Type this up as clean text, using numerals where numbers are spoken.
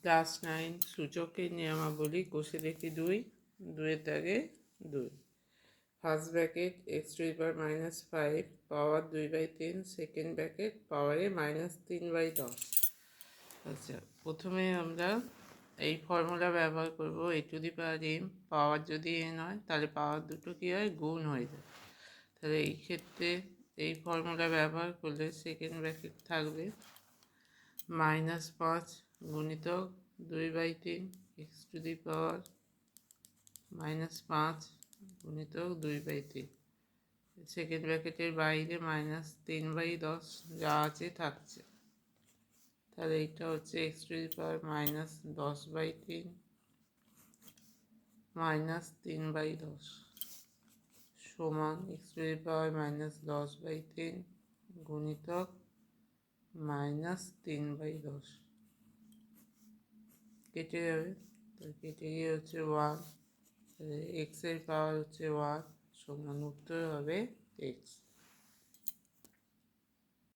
Class 9 সূচকের নিয়মাবলী কষে দেখি 2, 2-এর দাগে 2। ফার্স্ট ব্র্যাকেট x⁻৫ পাওয়ার 2/3, সেকেন্ড ব্র্যাকেট পাওয়ারে -3/10। আচ্ছা, প্রথমে আমরা এই ফর্মুলা ব্যবহার করব। a⁴m পাওয়ার যদি n হয় তাহলে পাওয়ার দুটো কী হয়, গুণ হয়ে যায়। তাহলে এই ক্ষেত্রে এই ফর্মুলা ব্যবহার করলে সেকেন্ড ব্র্যাকেট থাকবে -5 গুণিতক 2/3 x⁻৫ গুণিতক 2/3। সেকেন্ড ব্র্যাকেটের বাইরে -3/10 যা আছে থাকছে। তাহলে এইটা হচ্ছে x⁻−10/3 -3/10 সমান x⁻−10/3 গুণিতক -3/10 কেটে যাবে। তো কেটে গিয়ে হচ্ছে 1, এক্সের পাওয়ার হচ্ছে 1 সমান উত্তর হবে x।